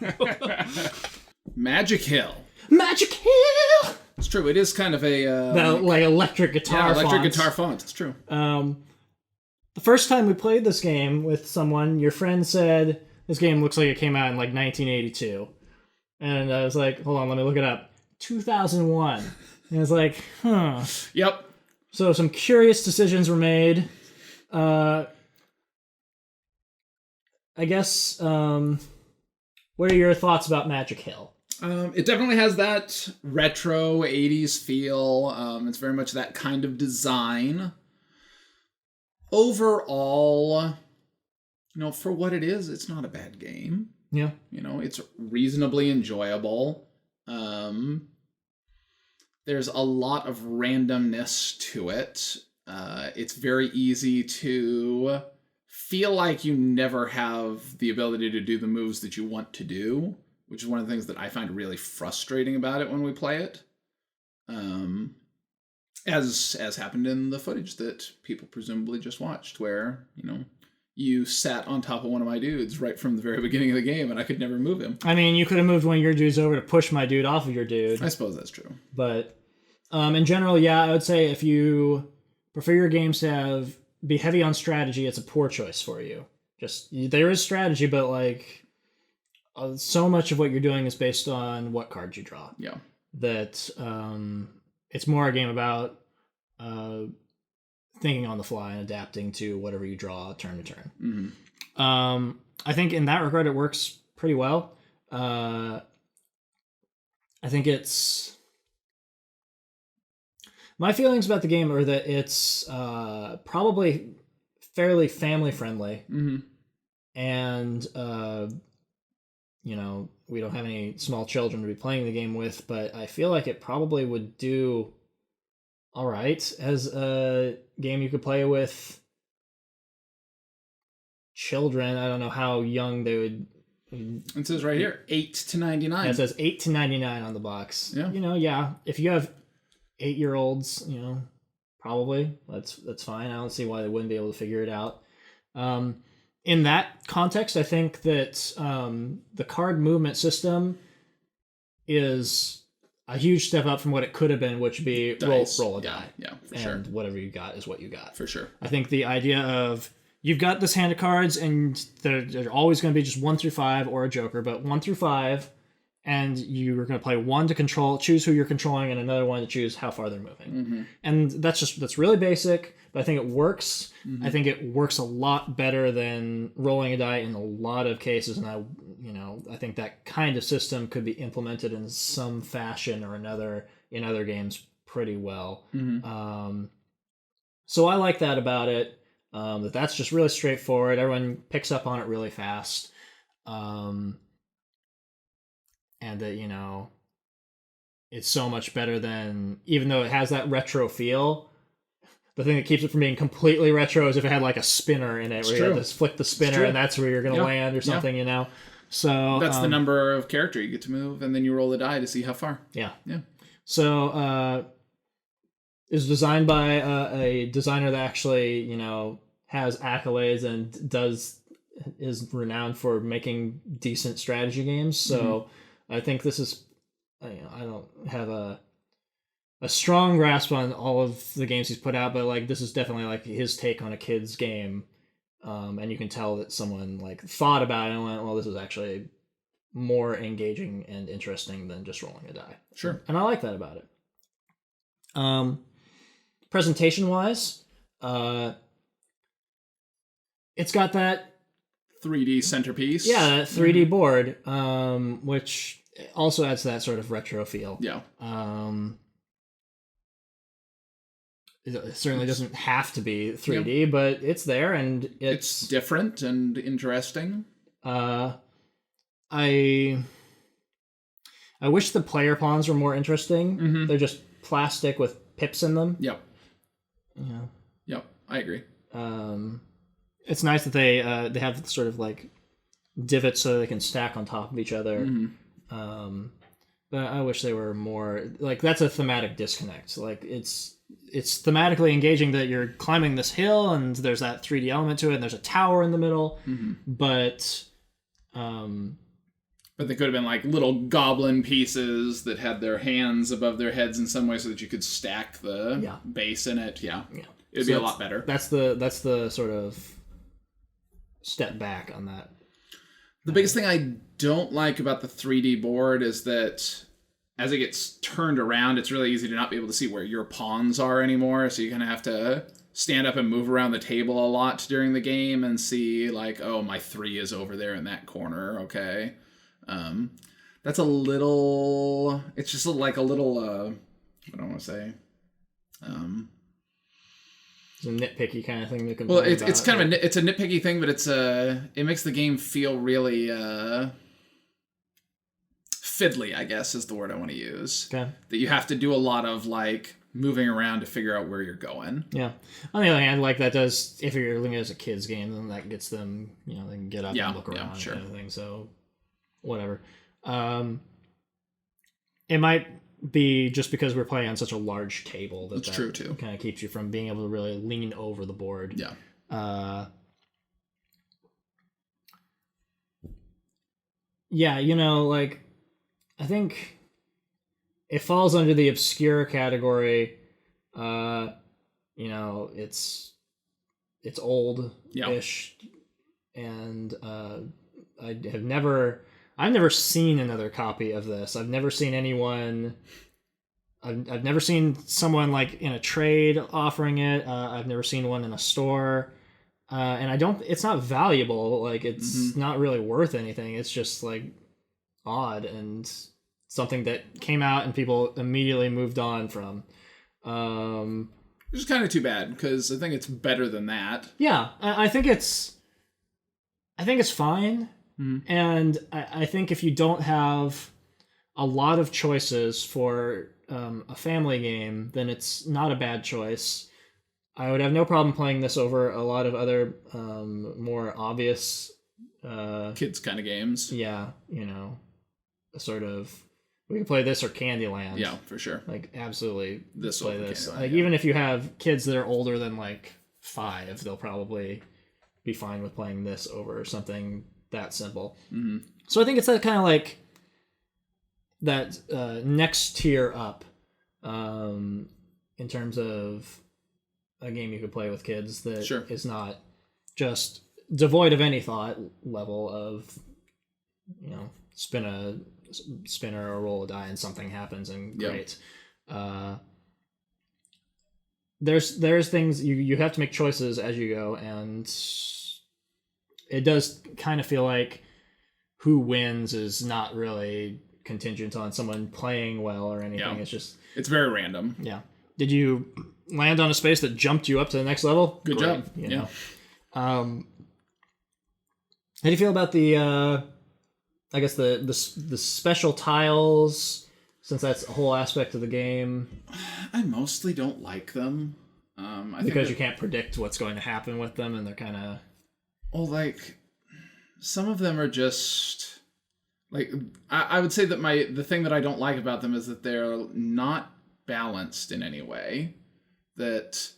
Magic Hill. Magic Hill! It's true. It is kind of a That like electric guitar electric font. guitar font. It's true. The first time we played this game with someone, your friend said this game looks like it came out in like 1982, and I was like, hold on, let me look it up. 2001. And I was like, huh. Yep. So some curious decisions were made. I guess. What are your thoughts about Magic Hill? It definitely has that retro 80s feel. It's very much that kind of design. Overall, for what it is, it's not a bad game. Yeah. It's reasonably enjoyable. There's a lot of randomness to it. It's very easy to feel like you never have the ability to do the moves that you want to do, which is one of the things that I find really frustrating about it when we play it. As happened in the footage that people presumably just watched, where, you sat on top of one of my dudes right from the very beginning of the game, and I could never move him. I mean, you could have moved one of your dudes over to push my dude off of your dude. I suppose that's true. But in general, yeah, I would say if you prefer your games to be heavy on strategy, it's a poor choice for you. There is strategy, but so much of what you're doing is based on what cards you draw. Yeah. That it's more a game about thinking on the fly and adapting to whatever you draw turn to turn. Mm-hmm. I think in that regard, it works pretty well. I think it's... My feelings about the game are that it's probably fairly family-friendly. Mm-hmm. And, we don't have any small children to be playing the game with, but I feel like it probably would do all right as a game you could play with children. I don't know how young they would... It says right here, 8 to 99. Yeah, it says 8 to 99 on the box. Yeah. If you have 8-year-olds, probably that's fine. I don't see why they wouldn't be able to figure it out. In that context, I think that the card movement system is a huge step up from what it could have been, which would be roll a die. Yeah, for and sure. whatever you got is what you got. For sure. I think the idea of you've got this hand of cards and they're always going to be just 1 through 5 or a joker, but 1 through 5, and you're going to play one to choose who you're controlling, and another one to choose how far they're moving. And that's really basic, but I think it works. I think it works a lot better than rolling a die in a lot of cases, and I think that kind of system could be implemented in some fashion or another in other games pretty well. So I like that about it. That's just really straightforward. Everyone picks up on it really fast. And that, it's so much better than, even though it has that retro feel, the thing that keeps it from being completely retro is if it had like a spinner in it, where you had to flick the spinner and that's where you're going to land or something, So that's the number of character you get to move, and then you roll a die to see how far. Yeah. Yeah. So is designed by a designer that actually, has accolades and is renowned for making decent strategy games. So I think this is, I don't have a strong grasp on all of the games he's put out, but like this is definitely like his take on a kid's game. And you can tell that someone like thought about it and went, well, this is actually more engaging and interesting than just rolling a die. Sure. And I like that about it. Presentation wise, it's got that 3D centerpiece. Yeah, that 3D board, which also adds that sort of retro feel. Yeah. It certainly doesn't have to be 3D, but it's there, and it's different and interesting. I wish the player pawns were more interesting. They're just plastic with pips in them. Yep. Yep, I agree. It's nice that they have sort of like divots so they can stack on top of each other. But I wish they were more like, that's a thematic disconnect. Like it's thematically engaging that you're climbing this hill and there's that 3D element to it and there's a tower in the middle, but they could have been like little goblin pieces that had their hands above their heads in some way so that you could stack the base in it. Yeah. It'd be a lot better. That's the sort of step back on that. The biggest thing I don't like about the 3D board is that as it gets turned around, it's really easy to not be able to see where your pawns are anymore. So you kind of have to stand up and move around the table a lot during the game and see like, oh, my 3 is over there in that corner. Okay. That's a little, it's just like a little, what do I want to say? It's a nitpicky kind of thing. Well, it's kind of it's a nitpicky thing, but it makes the game feel really fiddly, I guess is the word I want to use. Okay. That you have to do a lot of like moving around to figure out where you're going. Yeah. On the other hand, like that does, if you're looking at it as a kid's game, then that gets them, they can get up and look around and kind of thing. So whatever. It might be just because we're playing on such a large table that true too. Kind of keeps you from being able to really lean over the board. Yeah. Like I think it falls under the obscure category. It's old-ish, and I've never seen another copy of this. I've never seen anyone. I've never seen someone like in a trade offering it. I've never seen one in a store, and it's not valuable. Like it's not really worth anything. It's just like odd and something that came out and people immediately moved on from. Which is kind of too bad because I think it's better than that. Yeah, I think it's fine. And I think if you don't have a lot of choices for a family game, then it's not a bad choice. I would have no problem playing this over a lot of other more obvious kids kind of games. Yeah, sort of. We could play this or Candyland. Yeah, for sure. Like absolutely, this play this. Like even if you have kids that are older than like 5, they'll probably be fine with playing this over something that simple. So I think it's that kind of like that next tier up in terms of a game you could play with kids that is not just devoid of any thought level of spin a spinner or roll a die and something happens and Yep. great. There's things you have to make choices as you go, and it does kind of feel like who wins is not really contingent on someone playing well or anything. Yeah. It's just It's very random. yeah. Did you land on a space that jumped you up to the next level? Good Great, job. you Yeah. know. How do you feel about the I guess the special tiles, since that's a whole aspect of the game? I mostly don't like them. I think Because you can't predict what's going to happen with them, and they're kind of... well, like, some of them are just like I would say that the thing that I don't like about them is that they're not balanced in any way. That,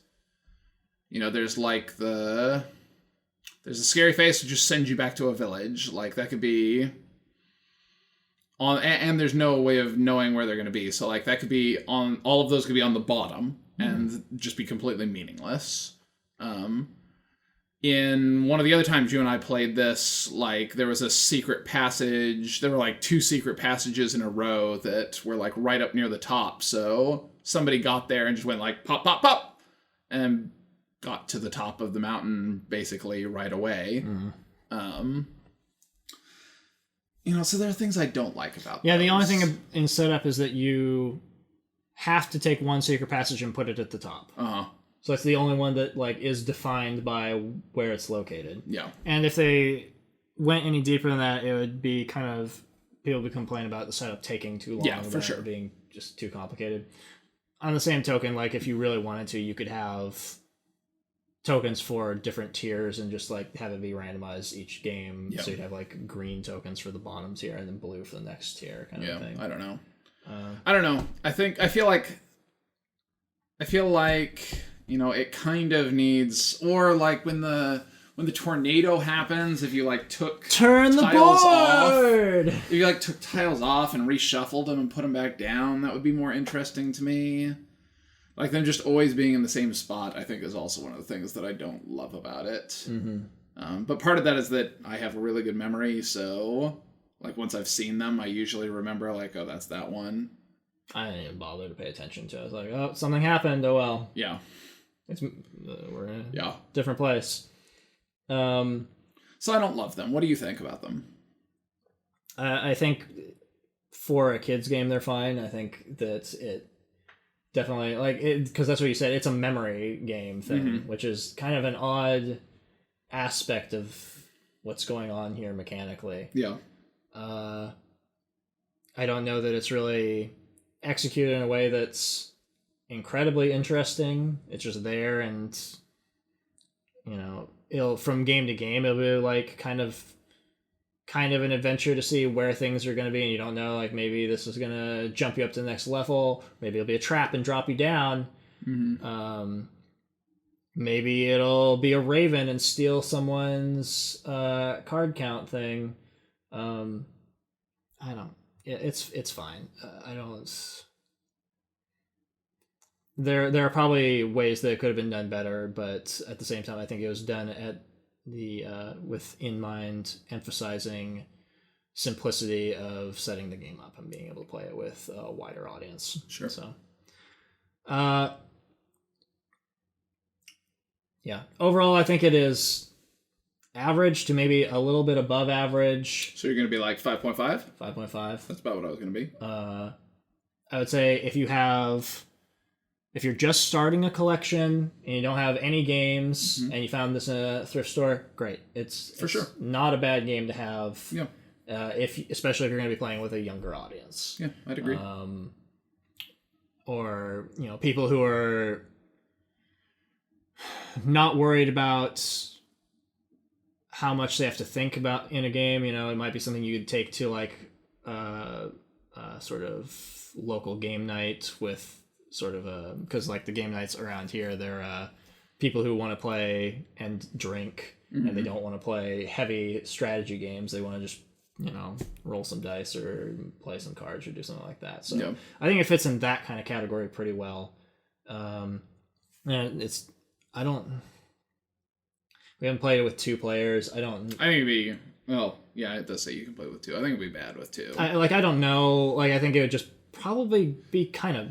you know, there's a scary face that just sends you back to a village. Like, that could be on, and there's no way of knowing where they're going to be. So, like, that could be on, all of those could be on the bottom and just be completely meaningless. In one of the other times you and I played this, like, there was a secret passage. There were, like, 2 secret passages in a row that were, like, right up near the top. So somebody got there and just went, like, pop, pop, pop, and got to the top of the mountain, basically, right away. You know, so there are things I don't like about Yeah, the those. only thing in setup is that you have to take one secret passage and put it at the top. Uh-huh. So that's the only one that, like, is defined by where it's located. Yeah. And if they went any deeper than that, it would be kind of... people would complain about the setup taking too long. Yeah, for about sure. it being just too complicated. On the same token, like, if you really wanted to, you could have tokens for different tiers and just, like, have it be randomized each game. Yep. So you'd have, like, green tokens for the bottom tier and then blue for the next tier kind of thing. I don't know. I don't know. I feel like, you know, it kind of needs, or like when the tornado happens, if you like took Turn the tiles board! if you like took tiles off and reshuffled them and put them back down, that would be more interesting to me. Like, them just always being in the same spot, I think, is also one of the things that I don't love about it. Mm-hmm. But part of that is that I have a really good memory, so like once I've seen them, I usually remember, like, oh, that's that one. I didn't even bother to pay attention to it. I was like, oh, something happened. Oh, well. Yeah. We're in a Yeah. different place. So I don't love them. What do you think about them? I think for a kid's game, they're fine. I think that it definitely, like, because that's what you said, it's a memory game thing, which is kind of an odd aspect of what's going on here mechanically. Yeah. I don't know that it's really executed in a way that's incredibly interesting. It's just there, and, you know, it'll, from game to game, it'll be like kind of an adventure to see where things are going to be, and you don't know, like, maybe this is going to jump you up to the next level, maybe it'll be a trap and drop you down. Maybe it'll be a raven and steal someone's card count thing. I don't. It's fine. I don't. There are probably ways that it could have been done better, but at the same time, I think it was done at the with in mind emphasizing simplicity of setting the game up and being able to play it with a wider audience. Sure. So, yeah. Overall, I think it is average to maybe a little bit above average. So you're going to be like 5.5? 5.5. That's about what I was going to be. I would say if you're just starting a collection and you don't have any games and you found this in a thrift store, great. It's sure not a bad game to have. Yeah. Especially if you're going to be playing with a younger audience. Yeah, I'd agree. Or, you know, people who are not worried about how much they have to think about in a game. You know, it might be something you could take to, like, sort of local game night with sort of a, because, like, the game nights around here, they're people who want to play and drink, and they don't want to play heavy strategy games. They want to just, you know, roll some dice or play some cards or do something like that. So yeah. I think it fits in that kind of category pretty well. And we haven't played it with 2 players. I think it'd be, well, Yeah, it does say you can play with 2. I think it'd be bad with 2. I don't know. Like, I think it would just probably be kind of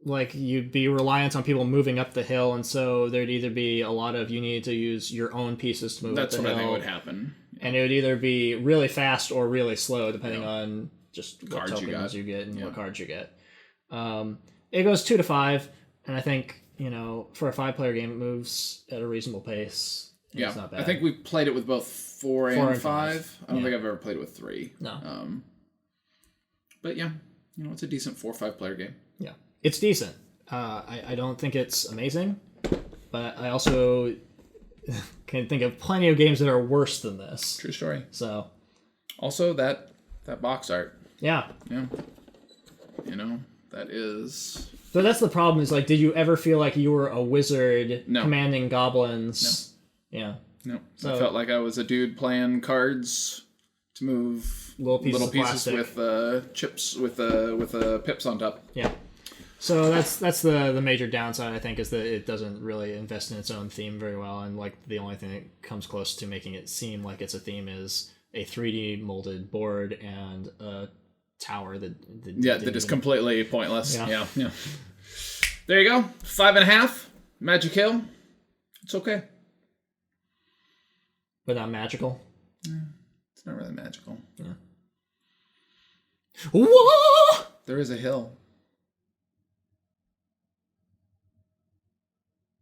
like you'd be reliant on people moving up the hill, and so there'd either be a lot of you need to use your own pieces to move That's up the what hill. I think would happen. And it would either be really fast or really slow, depending on just what Cards you tokens got. you get and what cards you get. It goes 2 to 5, and I think, for a 5-player game, it moves at a reasonable pace. Yeah, It's not bad. I think we've played it with both 4 4 and and 5. I don't think I've ever played it with 3. No. But yeah, it's a decent 4 or 5 player game. Yeah. It's decent. I don't think it's amazing, but I also can think of plenty of games that are worse than this. True story. So. Also, that box art. Yeah. Yeah. That is... So that's the problem, is, like, did you ever feel like you were a wizard No. commanding goblins? No. Yeah. No. So- I felt like I was a dude playing cards to move Little pieces of plastic. with chips with pips on top. Yeah. So that's the major downside, I think, is that it doesn't really invest in its own theme very well, and like the only thing that comes close to making it seem like it's a theme is a 3D molded board and a tower that is completely pointless. Yeah. Yeah. There you go. 5.5. Magic Hill. It's okay. but not magical. It's not really magical. Whoa! There is a hill.